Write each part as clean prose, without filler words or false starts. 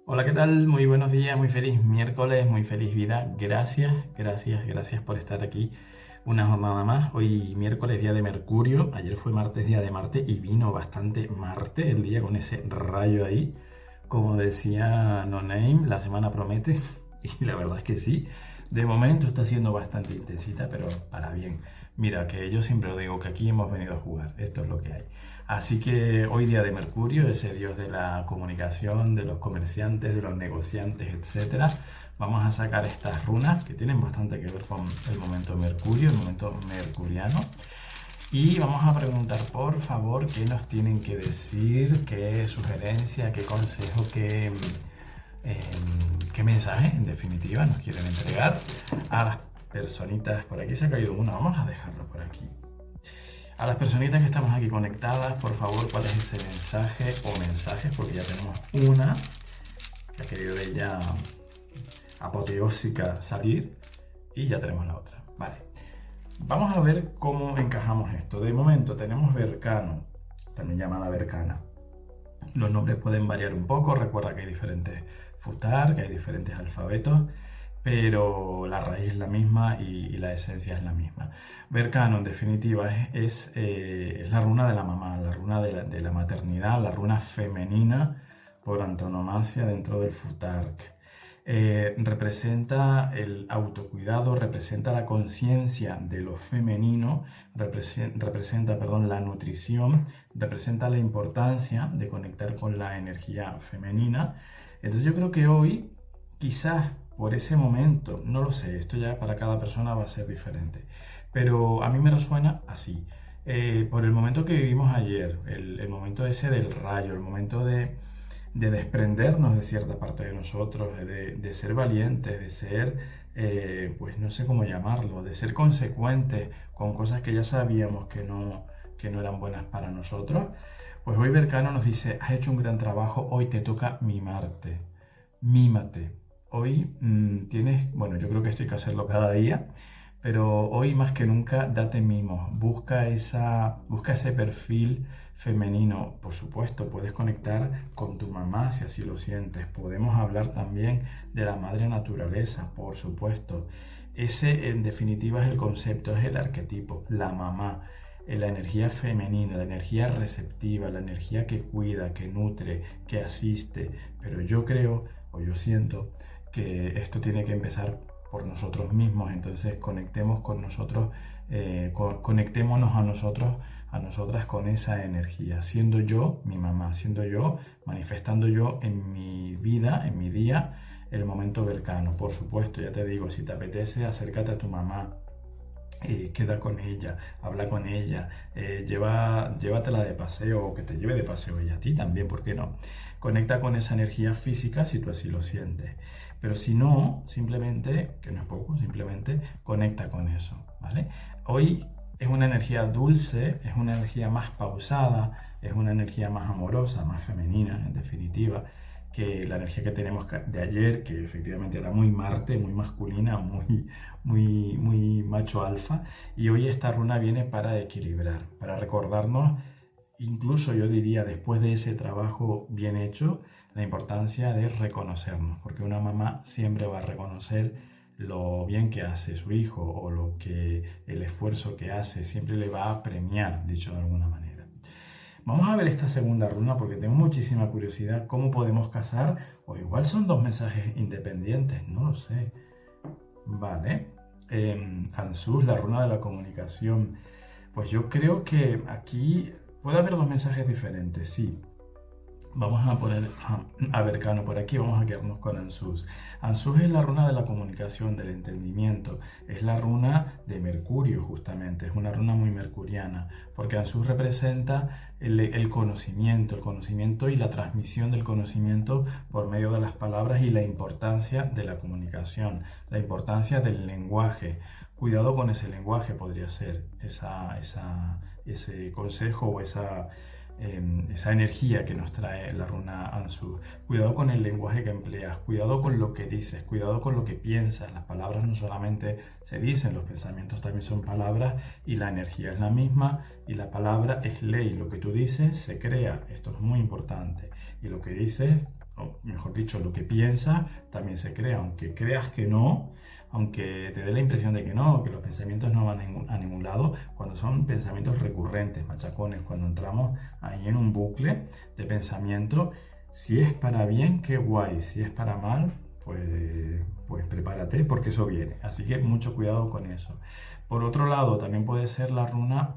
Hola, ¿qué tal? Muy buenos días, muy feliz miércoles, muy feliz vida. Gracias por estar aquí una jornada más. Hoy miércoles, día de Mercurio. Ayer fue martes, día de Marte y vino bastante Marte el día con ese rayo ahí. Como decía No Name, la semana promete. Y la verdad es que sí. De momento está siendo bastante intensita, pero para bien. Mira, que yo siempre lo digo, que aquí hemos venido a jugar. Esto es lo que hay. Así que hoy día de Mercurio, ese dios de la comunicación, de los comerciantes, de los negociantes, etcétera, vamos a sacar estas runas que tienen bastante que ver con el momento de Mercurio, el momento mercuriano. Y vamos a preguntar, por favor, qué nos tienen que decir, qué sugerencia, qué consejo, qué mensaje, en definitiva, nos quieren entregar a las personitas. Por aquí se ha caído una, vamos a dejarlo por aquí. A las personitas que estamos aquí conectadas, por favor, ¿cuál es ese mensaje o mensajes? Porque ya tenemos una que ha querido ella apoteósica salir y ya tenemos la otra. Vale, vamos a ver cómo encajamos esto. De momento tenemos Vercano, también llamada Vercana. Los nombres pueden variar un poco, recuerda que hay diferentes futar, que hay diferentes alfabetos, pero la raíz es la misma y la esencia es la misma. Vercano, en definitiva, es la runa de la mamá, la runa de la maternidad, la runa femenina por antonomasia dentro del futark. Representa el autocuidado, representa la conciencia de lo femenino, representa, perdón, la nutrición, representa la importancia de conectar con la energía femenina. Entonces yo creo que hoy, quizás por ese momento, no lo sé, esto ya para cada persona va a ser diferente, pero a mí me resuena así. Por el momento que vivimos ayer, el momento ese del rayo, el momento de desprendernos de cierta parte de nosotros, de ser valientes, de ser, pues no sé cómo llamarlo, de ser consecuentes con cosas que ya sabíamos que no eran buenas para nosotros. Pues hoy Bercano nos dice, has hecho un gran trabajo, hoy te toca mimarte, mímate. Hoy tienes, bueno, yo creo que esto hay que hacerlo cada día, pero hoy más que nunca date mimos, busca ese perfil femenino. Por supuesto, puedes conectar con tu mamá si así lo sientes. Podemos hablar también de la madre naturaleza, por supuesto. Ese en definitiva es el concepto, es el arquetipo, la mamá. La energía femenina, la energía receptiva, la energía que cuida, que nutre, que asiste. Pero yo creo, o yo siento, que esto tiene que empezar por nosotros mismos. Entonces conectemos con nosotros, conectémonos a nosotras con esa energía, siendo yo mi mamá, siendo yo, manifestando yo en mi vida, en mi día, el momento Vercano. Por supuesto, ya te digo, si te apetece, acércate a tu mamá. Queda con ella, habla con ella, llévatela de paseo o que te lleve de paseo ella a ti también, ¿por qué no? Conecta con esa energía física si tú así lo sientes. Pero si no, simplemente, que no es poco, simplemente conecta con eso, ¿vale? Hoy es una energía dulce, es una energía más pausada, es una energía más amorosa, más femenina, en definitiva, que la energía que tenemos de ayer, que efectivamente era muy Marte, muy masculina, muy macho alfa, y hoy esta runa viene para equilibrar, para recordarnos, incluso yo diría después de ese trabajo bien hecho, la importancia de reconocernos, porque una mamá siempre va a reconocer lo bien que hace su hijo o el esfuerzo que hace, siempre le va a premiar, dicho de alguna manera. Vamos a ver esta segunda runa porque tengo muchísima curiosidad cómo podemos casar, o igual son dos mensajes independientes, no lo sé. Vale, Ansus, la runa de la comunicación. Pues yo creo que aquí puede haber dos mensajes diferentes, sí. Vamos a poner a Vercano por aquí, vamos a quedarnos con Ansus. Ansus es la runa de la comunicación, del entendimiento, es la runa de Mercurio justamente, es una runa muy mercuriana, porque Ansus representa el conocimiento y la transmisión del conocimiento por medio de las palabras y la importancia de la comunicación, la importancia del lenguaje. Cuidado con ese lenguaje podría ser ese consejo o esa energía que nos trae la runa Ansu. Cuidado con el lenguaje que empleas, cuidado con lo que dices, cuidado con lo que piensas. Las palabras no solamente se dicen, los pensamientos también son palabras y la energía es la misma y la palabra es ley. Lo que tú dices se crea, esto es muy importante. Y lo que dices o mejor dicho, lo que piensas también se crea, aunque creas que no, aunque te dé la impresión de que no, que los pensamientos no van a ningún lado, cuando son pensamientos recurrentes, machacones, cuando entramos ahí en un bucle de pensamiento, si es para bien, qué guay, si es para mal, pues prepárate porque eso viene. Así que mucho cuidado con eso. Por otro lado, también puede ser la runa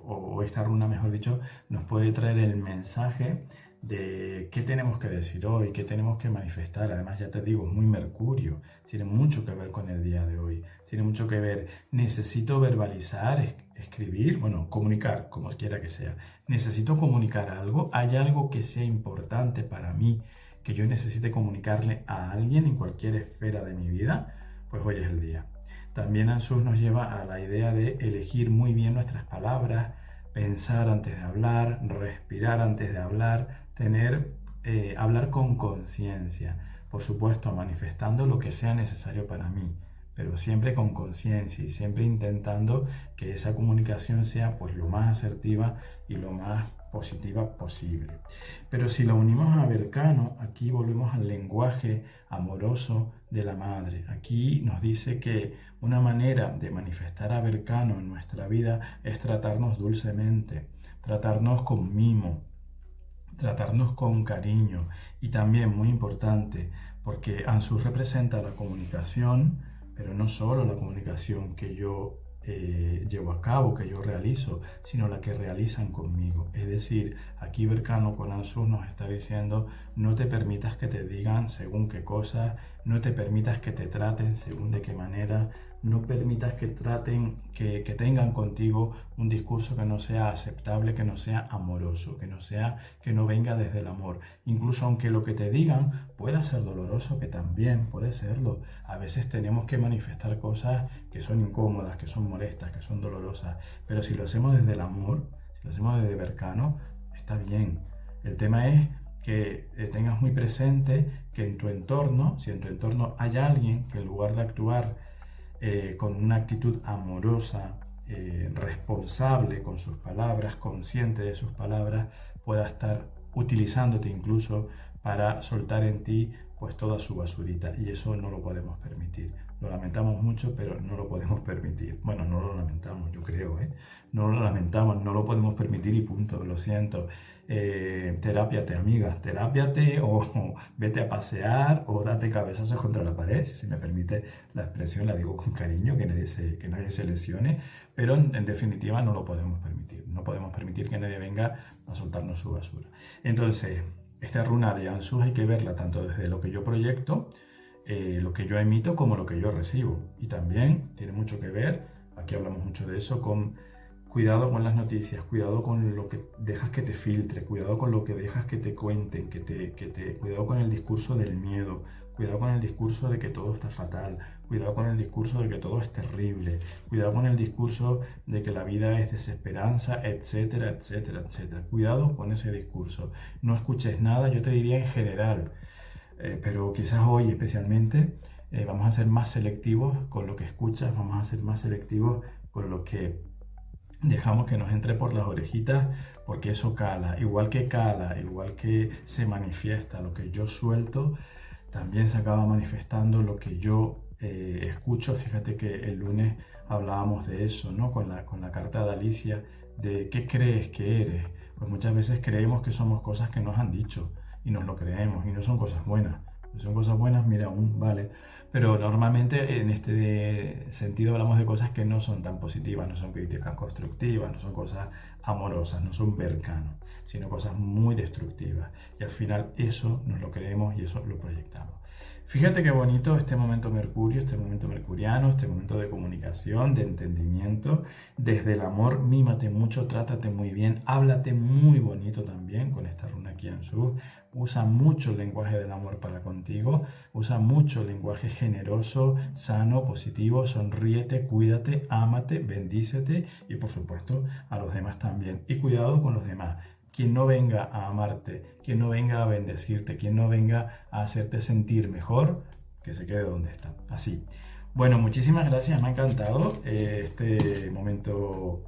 o esta runa, mejor dicho, nos puede traer el mensaje de qué tenemos que decir hoy, qué tenemos que manifestar. Además, ya te digo, es muy Mercurio, tiene mucho que ver con el día de hoy, tiene mucho que ver, necesito verbalizar, escribir, bueno, comunicar, como quiera que sea. Necesito comunicar algo, hay algo que sea importante para mí, que yo necesite comunicarle a alguien en cualquier esfera de mi vida, pues hoy es el día. También Ansuz nos lleva a la idea de elegir muy bien nuestras palabras, pensar antes de hablar, respirar antes de hablar, hablar con conciencia, por supuesto manifestando lo que sea necesario para mí, pero siempre con conciencia y siempre intentando que esa comunicación sea pues lo más asertiva y lo más positiva posible. Pero si lo unimos a Berkano, aquí volvemos al lenguaje amoroso de la madre. Aquí nos dice que una manera de manifestar a Berkano en nuestra vida es tratarnos dulcemente, tratarnos con mimo, tratarnos con cariño y también muy importante porque Ansuz representa la comunicación, pero no solo la comunicación que yo llevo a cabo, que yo realizo, sino la que realizan conmigo. Es decir, aquí Berkano con Ansuz nos está diciendo no te permitas que te digan según qué cosas, no te permitas que te traten según de qué manera, no permitas que que tengan contigo un discurso que no sea aceptable, que no sea amoroso, que no venga desde el amor. Incluso aunque lo que te digan pueda ser doloroso, que también puede serlo. A veces tenemos que manifestar cosas que son incómodas, que son molestas, que son dolorosas, pero si lo hacemos desde el amor, si lo hacemos desde Berkano, está bien. El tema es que tengas muy presente que en tu entorno, si en tu entorno hay alguien que en lugar de actuar con una actitud amorosa, responsable con sus palabras, consciente de sus palabras, pueda estar utilizándote incluso para soltar en ti pues toda su basurita, y eso no lo podemos permitir. Lo lamentamos mucho, pero no lo podemos permitir. Bueno, no lo lamentamos, yo creo, no lo lamentamos, no lo podemos permitir y punto, lo siento. Terápiate, amiga, terápiate o vete a pasear o date cabezazos contra la pared, si se me permite la expresión, la digo con cariño, que nadie se lesione, pero en definitiva no lo podemos permitir. No podemos permitir que nadie venga a soltarnos su basura. Entonces, esta runa de Ansuz hay que verla tanto desde lo que yo proyecto, lo que yo emito, como lo que yo recibo. Y también tiene mucho que ver, aquí hablamos mucho de eso, con cuidado con las noticias, cuidado con lo que dejas que te filtre, cuidado con lo que dejas que te cuenten, cuidado con el discurso del miedo, cuidado con el discurso de que todo está fatal, cuidado con el discurso de que todo es terrible, cuidado con el discurso de que la vida es desesperanza, etcétera, etcétera, etcétera. Cuidado con ese discurso. No escuches nada, yo te diría en general, pero quizás hoy especialmente vamos a ser más selectivos con lo que escuchas, vamos a ser más selectivos con lo que dejamos que nos entre por las orejitas, porque eso cala, igual que se manifiesta lo que yo suelto, también se acaba manifestando lo que yo escucho. Fíjate que el lunes hablábamos de eso, ¿no? Con la carta de Alicia, de qué crees que eres. Pues muchas veces creemos que somos cosas que nos han dicho y nos lo creemos y no son cosas buenas. Si son cosas buenas, mira, aún vale. Pero normalmente en este sentido hablamos de cosas que no son tan positivas, no son críticas constructivas, no son cosas amorosas, no son Berkano, sino cosas muy destructivas. Y al final eso nos lo creemos y eso lo proyectamos. Fíjate qué bonito este momento Mercurio, este momento mercuriano, este momento de comunicación, de entendimiento. Desde el amor, mímate mucho, trátate muy bien, háblate muy bonito también con esta runa aquí en Sur. Usa mucho el lenguaje del amor para contigo, usa mucho el lenguaje generoso, sano, positivo, sonríete, cuídate, ámate, bendícete y por supuesto a los demás también. Y cuidado con los demás. Quien no venga a amarte, quien no venga a bendecirte, quien no venga a hacerte sentir mejor, que se quede donde está. Así. Bueno, muchísimas gracias, me ha encantado este momento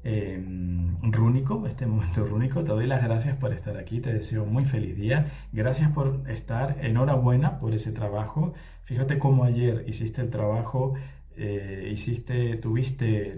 rúnico, este momento rúnico. Te doy las gracias por estar aquí, te deseo muy feliz día. Gracias por estar, enhorabuena por ese trabajo. Fíjate cómo ayer hiciste el trabajo,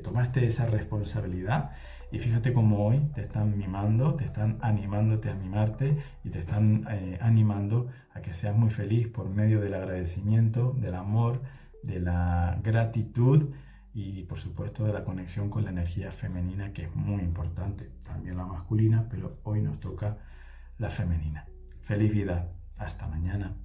tomaste esa responsabilidad. Y fíjate cómo hoy te están mimando, te están animándote a mimarte y te están animando a que seas muy feliz por medio del agradecimiento, del amor, de la gratitud y por supuesto de la conexión con la energía femenina, que es muy importante, también la masculina, pero hoy nos toca la femenina. Feliz vida, hasta mañana.